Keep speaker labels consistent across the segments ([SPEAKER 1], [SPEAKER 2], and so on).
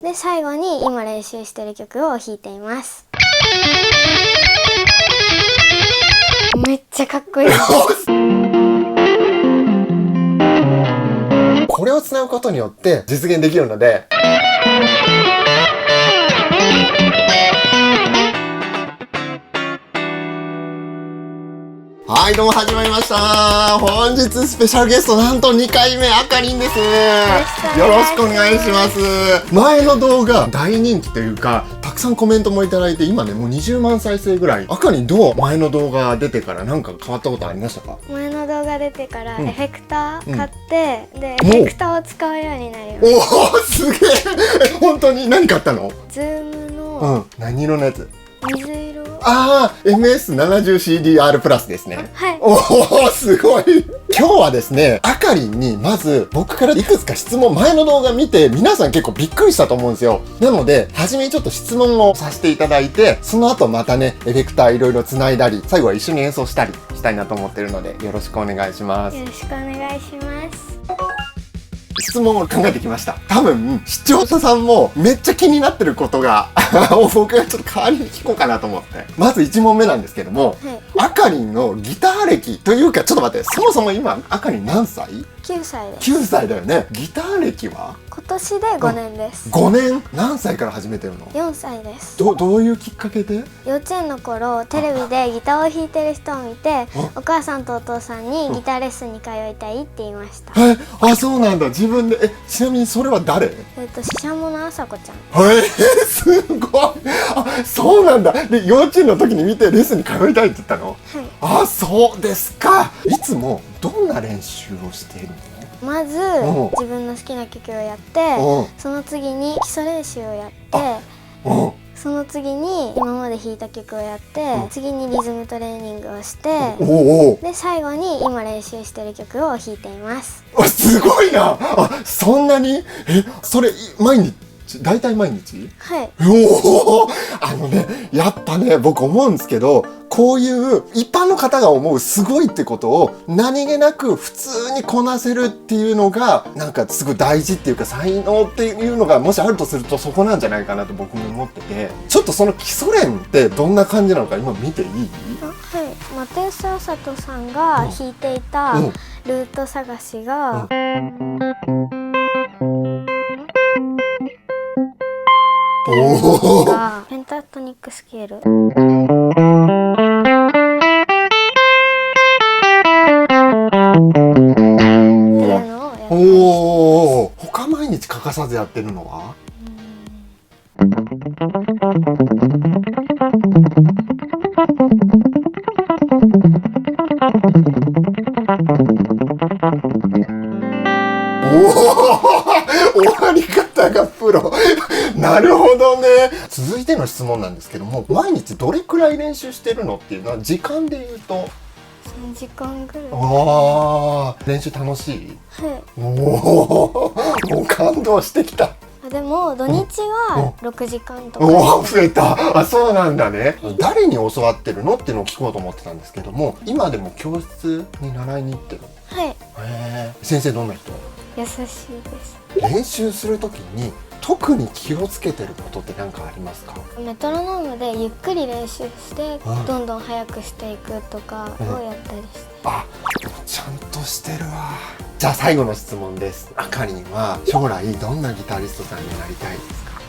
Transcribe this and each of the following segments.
[SPEAKER 1] で最後に今練習してる曲を弾いています。めっちゃかっこいいです。
[SPEAKER 2] これをつなぐことによって実現できるので、はい、どうも始まりました。本日スペシャルゲストなんと2回目あかりんです。よろしくお願いします。前の動画大人気というか、たくさんコメントもいただいて、今ねもう20万再生ぐらい。あかりんどう？前の動画出てからなんか変わったことありましたか？
[SPEAKER 1] 前の動画出てからエフェクター買って、でエフェクターを使うようになりました。
[SPEAKER 2] おお、すげえ。本当に何買ったの？
[SPEAKER 1] ズームの
[SPEAKER 2] 何色のやつ？
[SPEAKER 1] 水色。
[SPEAKER 2] ああ、MS70CDR プラスですね。
[SPEAKER 1] はい。
[SPEAKER 2] おお、すごい。今日はですね、あかりんにまず僕からいくつか質問、前の動画見て皆さん結構びっくりしたと思うんですよ。なので、初めにちょっと質問をさせていただいて、その後またね、エフェクターいろいろ繋いだり、最後は一緒に演奏したりしたいなと思ってるので、よろしくお願いします。
[SPEAKER 1] よろしくお願いします。
[SPEAKER 2] 質問を考えてきました。多分、視聴者さんもめっちゃ気になってることが僕がちょっと代わりに聞こうかなと思って。まず1問目なんですけども、あかりんのギター歴というか、ちょっと待って、そもそも今、あかりん何歳？
[SPEAKER 1] 9歳です。
[SPEAKER 2] 9歳だよね。ギター歴は？
[SPEAKER 1] 今年で5年です。
[SPEAKER 2] 5年？何歳から始めてるの
[SPEAKER 1] ？4歳です。
[SPEAKER 2] どういうきっかけで？
[SPEAKER 1] 幼稚園の頃テレビでギターを弾いてる人を見て、お母さんとお父さんにギターレッスンに通いたいって言いました。
[SPEAKER 2] あ、そうなんだ。自分で。ちなみにそれは誰？
[SPEAKER 1] ししゃものあさこちゃん。
[SPEAKER 2] すごい。あ、そうなんだ。で、幼稚園の時に見てレッスンに通いたいって言ったの？はい。あ、そうですか。いつもどんな練習をしているの？
[SPEAKER 1] まず自分の好きな曲をやって、その次に基礎練習をやって、その次に今まで弾いた曲をやって、次にリズムトレーニングをして、で最後に今練習してる曲を弾いています。
[SPEAKER 2] すごいな。あ、そんなに？それ毎日？大体毎日？はい。おお、やっぱね、僕思うんですけど、こういう一般の方が思うすごいってことを何気なく普通にこなせるっていうのが、なんかすごい大事っていうか才能っていうのがもしあるとするとそこなんじゃないかなと僕も思ってて、ちょっとその基礎練ってどんな感じなのか今見ていい？
[SPEAKER 1] はい。又吉あさとさんが弾いていたルート探しが、ペンタトニックスケールっていうのをやってました。
[SPEAKER 2] おお、他毎日欠かさずやってるのは？終わり方がプロ。なるほどね。続いての質問なんですけども、毎日どれくらい練習してるのっていうのは時間で言うと
[SPEAKER 1] 3時間ぐらい。
[SPEAKER 2] ああ、練習楽しい？はい。おお、もう感動してきた。
[SPEAKER 1] でも土日は6時間とか。
[SPEAKER 2] おお、増えた。あ、そうなんだね。誰に教わってるのっていうのを聞こうと思ってたんですけども、今でも教室に習いに行ってるの？
[SPEAKER 1] はい。
[SPEAKER 2] 先生どんな人？
[SPEAKER 1] 優しいです。
[SPEAKER 2] 練習するときに特に気をつけてることって何かありますか？
[SPEAKER 1] メトロノームでゆっくり練習してどんどん速くしていくとかをやったりして、
[SPEAKER 2] あ、ちゃんとしてるわ。じゃあ最後の質問です。あかりんは将来どんなギタリストさんになりたいですか？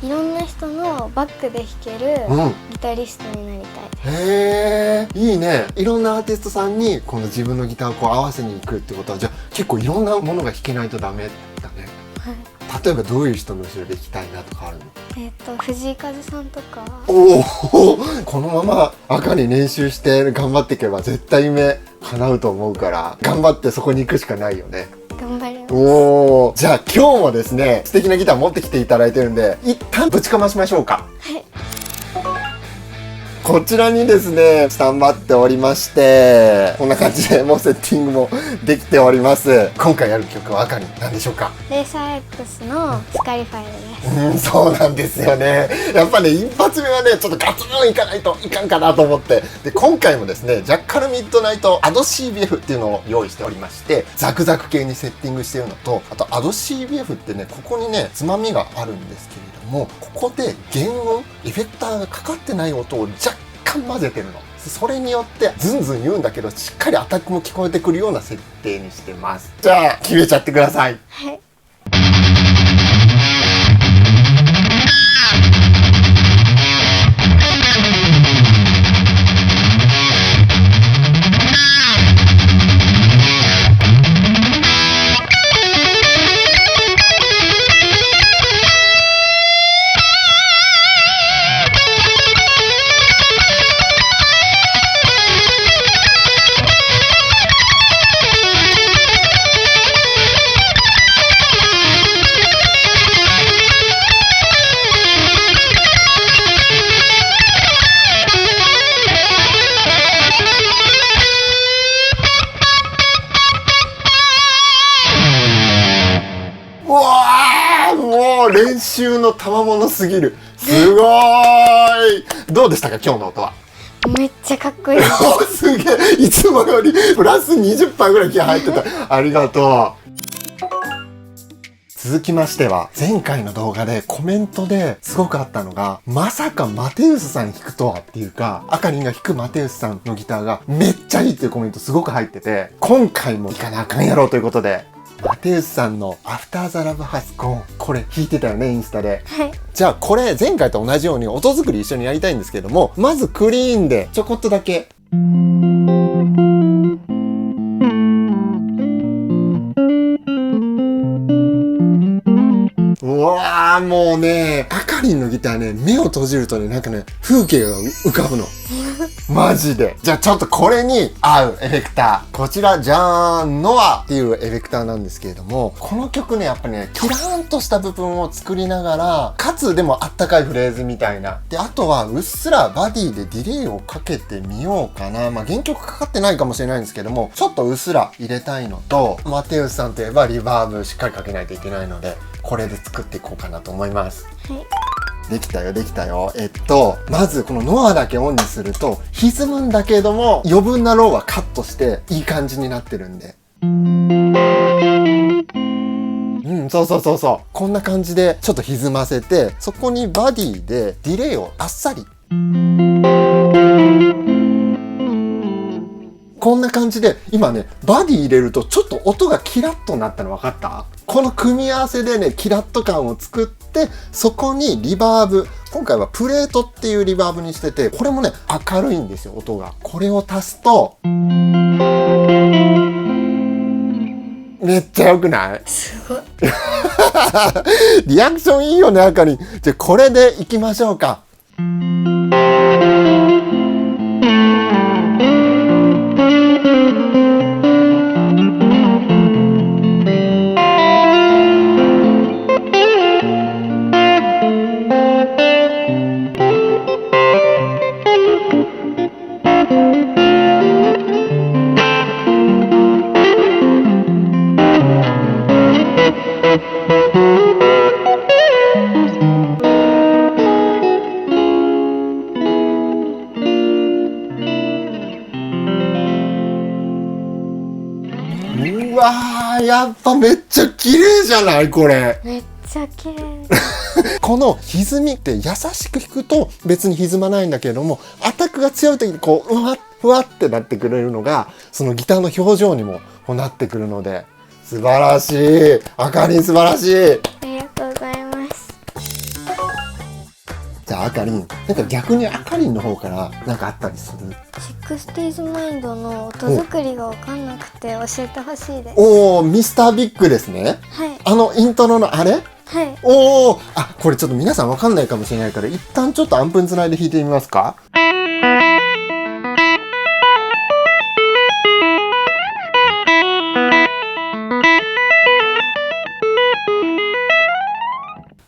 [SPEAKER 1] いろんな人のバックで弾けるギタリストになりたいです。
[SPEAKER 2] へえ、いいね。いろんなアーティストさんにこの自分のギターをこう合わせに行くってことは、じゃあ結構いろんなものが弾けないとダメだね。はい。例えばどういう人の後ろで弾きたいなとかあるの？
[SPEAKER 1] 藤井風さんとか。
[SPEAKER 2] おお、このまま赤に練習して頑張っていけば絶対夢叶うと思うから、頑張ってそこに行くしかないよね。
[SPEAKER 1] 頑張ります。
[SPEAKER 2] おお、じゃあ今日もですね、素敵なギター持ってきていただいてるんで、一旦ぶちかましましょうか。はい。こちらにですね、スタンバっておりまして、こんな感じでもうセッティングもできております。今回やる曲はあかり何でしょうか？
[SPEAKER 1] レーサー X のスカリファイルです。
[SPEAKER 2] そうなんですよね。やっぱね、一発目はね、ちょっとガツンいかないといかんかなと思って。で、今回もですね、ジャッカルミッドナイトアド CBF っていうのを用意しておりまして、ザクザク系にセッティングしているのと、あとアド CBF ってね、ここにね、つまみがあるんですけれども、ここで原音、エフェクターがかかってない音を若干混ぜてるの。それによってズンズン言うんだけど、しっかりアタックも聞こえてくるような設定にしてます。じゃあ決めちゃってください。
[SPEAKER 1] はい。
[SPEAKER 2] 練習の賜物すぎる。すごーい。どうでしたか、今日の音は？
[SPEAKER 1] めっちゃかっこいい。
[SPEAKER 2] すげえ。いつもよりプラス 20% ぐらい気合入ってた。ありがとう。続きましては、前回の動画でコメントですごくあったのが、まさかマテウスさん弾くとはっていうか、あかりんが弾くマテウスさんのギターがめっちゃいいっていうコメントすごく入ってて、今回も弾かなあかんやろうということで、マテウスさんのアフターザラブハスゴーン、これ弾いてたよね、インスタで。
[SPEAKER 1] はい。
[SPEAKER 2] じゃあこれ前回と同じように音作り一緒にやりたいんですけども、まずクリーンでちょこっとだけ。うわー、もうね、あかりんのギターね、目を閉じるとね、なんかね、風景が浮かぶの。マジで。じゃあちょっとこれに合うエフェクター。こちら、じゃーん、ノアっていうエフェクターなんですけれども、この曲ね、やっぱね、キラーンとした部分を作りながら、かつでもあったかいフレーズみたいな。で、あとはうっすらバディでディレイをかけてみようかな。まあ原曲かかってないかもしれないんですけども、ちょっとうっすら入れたいのと、マテウスさんといえばリバーブしっかりかけないといけないので、これで作っていこうかなと思います。
[SPEAKER 1] はい。
[SPEAKER 2] できたよ、できたよ。まずこのノアだけオンにすると、歪むんだけども、余分なローはカットして、いい感じになってるんで。そうそうそうそう。こんな感じで、ちょっと歪ませて、そこにバディでディレイをあっさり。こんな感じで、今ね、バディ入れるとちょっと音がキラッとなったの分かった？この組み合わせでね、キラッと感を作って、そこにリバーブ。今回はプレートっていうリバーブにしてて、これもね、明るいんですよ、音が。これを足すと、めっちゃ良くない？
[SPEAKER 1] すごい。
[SPEAKER 2] リアクションいいよね、あかりん。じゃあこれでいきましょうか。うわー、やっぱめっちゃ綺麗じゃないこれ。
[SPEAKER 1] めっちゃ綺麗。
[SPEAKER 2] この歪みって優しく弾くと別に歪まないんだけれども、アタックが強い時にこう、ふわってなってくれるのが、そのギターの表情にもなってくるので、素晴らしい。あかりん素晴らしい。
[SPEAKER 1] ありがとうございます。
[SPEAKER 2] じゃああかりん、なんか逆にあかりんの方からなんかあったりする
[SPEAKER 1] 60s マインドの音作りが分かんなくて教えてほしいです。
[SPEAKER 2] おー、ミスタービッグですね。
[SPEAKER 1] はい。
[SPEAKER 2] あのイントロのあれ？
[SPEAKER 1] はい。
[SPEAKER 2] おー、あ、これちょっと皆さんわかんないかもしれないから一旦ちょっとアンプンつないで弾いてみますか？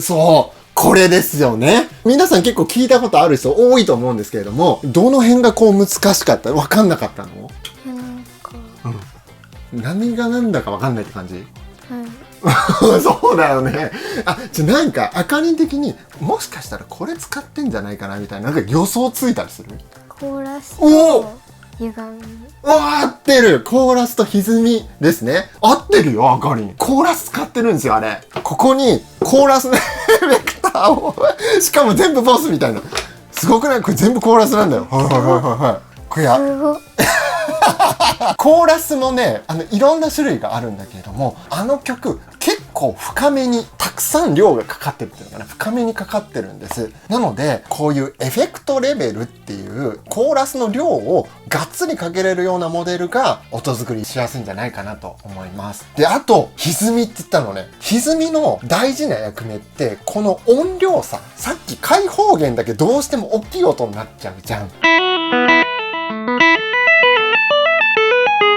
[SPEAKER 2] そう、これですよね。皆さん結構聞いたことある人多いと思うんですけれども、どの辺がこう難しかった？わかんなかったの？何が何だかわかんないって感じ？そうだよね。なんかあかりん的にもしかしたらこれ使ってんじゃないかなみたいな、なんか予想ついたりする？
[SPEAKER 1] コーラスと歪み。
[SPEAKER 2] 合ってる。コーラスと歪みですね。合ってるよ、あかりん。コーラス使ってるんですよ、あれ。ここにコーラスのエフェクターをしかも全部ボスみたいな。すごくない？これ全部コーラスなんだよ。これ
[SPEAKER 1] すごい。
[SPEAKER 2] コーラスもね、いろんな種類があるんだけれども、あの曲結構深めにたくさん量がかかってるっていうのかな、深めにかかってるんです。なのでこういうエフェクトレベルっていうコーラスの量をがっつりかけれるようなモデルが音作りしやすいんじゃないかなと思います。で、あと歪みって言ったのね。歪みの大事な役目ってこの音量差。さっき開放弦だけどうしても大きい音になっちゃうじゃん。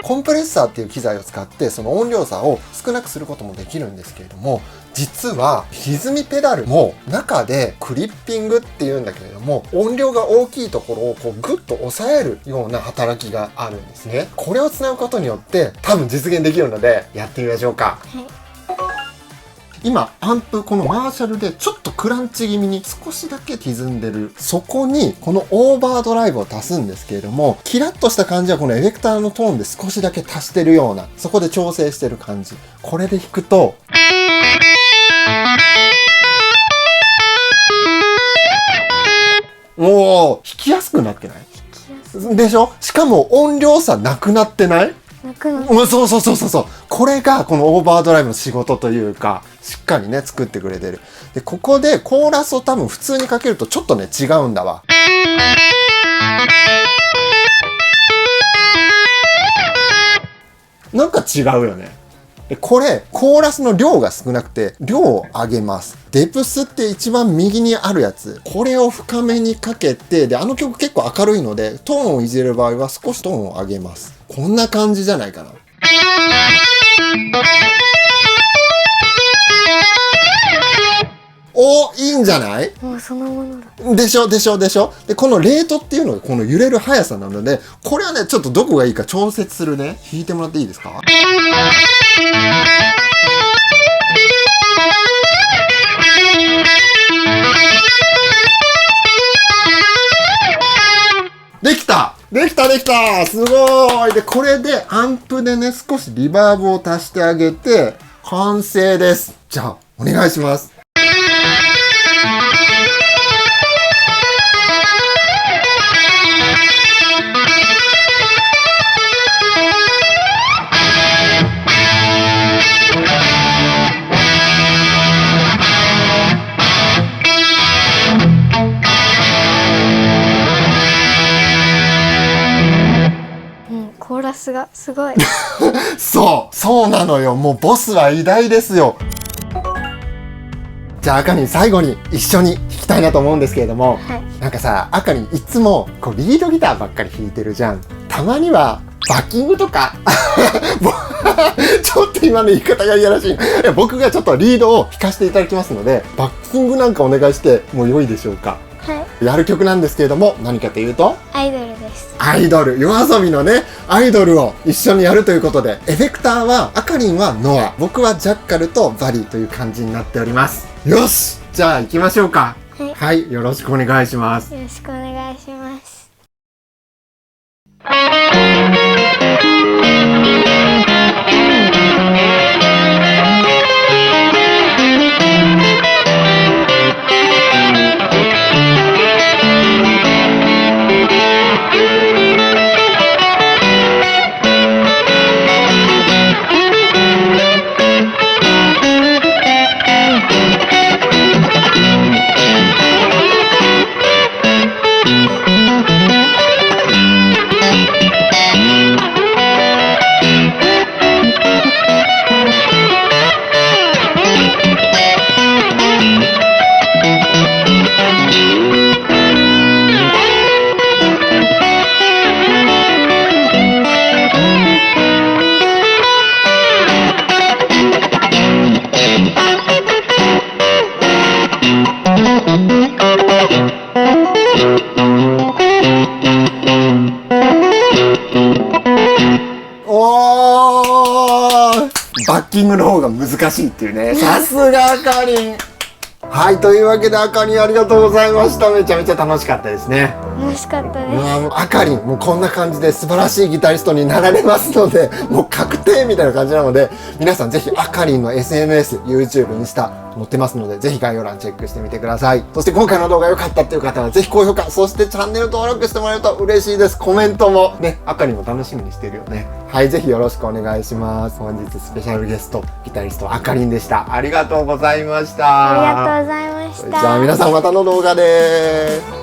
[SPEAKER 2] コンプレッサーっていう機材を使ってその音量差を少なくすることもできるんですけれども、実は歪みペダルも中でクリッピングっていうんだけれども、音量が大きいところをこうグッと抑えるような働きがあるんですね。これをつなぐことによって多分実現できるのでやってみましょうか。今アンプこのマーシャルでちょっとクランチ気味に少しだけ歪んでる。そこにこのオーバードライブを足すんですけれども、キラッとした感じはこのエフェクターのトーンで少しだけ足してるような、そこで調整してる感じ。これで弾くともう弾きやすくなってないでしょ？しかも音量差なくなってない？そう。これがこのオーバードライブの仕事というか、しっかりね作ってくれてる。で、ここでコーラスを多分普通にかけるとちょっとね違うんだわ。なんか違うよね。これコーラスの量が少なくて量を上げます。デプスって一番右にあるやつ、これを深めにかけて、で曲結構明るいのでトーンをいじる場合は少しトーンを上げます。こんな感じじゃないかな。いいんじゃない？
[SPEAKER 1] もうそのものだ。
[SPEAKER 2] でしょ。で、このレートっていうのがこの揺れる速さなので、これはねちょっとどこがいいか調節するね。弾いてもらっていいですか？できたすごい。で、これでアンプでね少しリバーブを足してあげて完成です。じゃあお願いします。
[SPEAKER 1] コーラスがすごい。
[SPEAKER 2] そうなのよ。もうボスは偉大ですよ。じゃああかりん最後に一緒に弾きたいなと思うんですけれども、なんかさ、あかりんいつもこうリードギターばっかり弾いてるじゃん。たまにはバッキングとかちょっと今の言い方がいやらしい。僕がちょっとリードを弾かせていただきますので、バッキングなんかお願いしても良いでしょうか？やる曲なんですけれども、何かというと
[SPEAKER 1] アイドルです。
[SPEAKER 2] アイドル、夜遊びのねアイドルを一緒にやるということで、エフェクターはあかりんはノア、僕はジャッカルとバリーという感じになっております。よし、じゃあ行きましょうか。はい、よろしくお願いします。
[SPEAKER 1] よろしくお願いします。
[SPEAKER 2] キングの方が難しいっていうね。さすがあかりん。はい、というわけであかりんありがとうございました。めちゃめちゃ楽しかったですね。
[SPEAKER 1] 楽しかったです。
[SPEAKER 2] もうあかりんもうこんな感じで素晴らしいギタリストになられますので、もう確定みたいな感じなので、皆さんぜひあかりんの SNS、YouTube、インスタ載ってますので、ぜひ概要欄チェックしてみてください。そして今回の動画良かったっていう方はぜひ高評価、そしてチャンネル登録してもらえると嬉しいです。コメントもね、あかりんも楽しみにしてるよね。はい、ぜひよろしくお願いします。本日スペシャルゲストギタリストあかりんでした。ありがとうございました。
[SPEAKER 1] ありがとうございました。
[SPEAKER 2] じゃあ皆さんまたの動画で。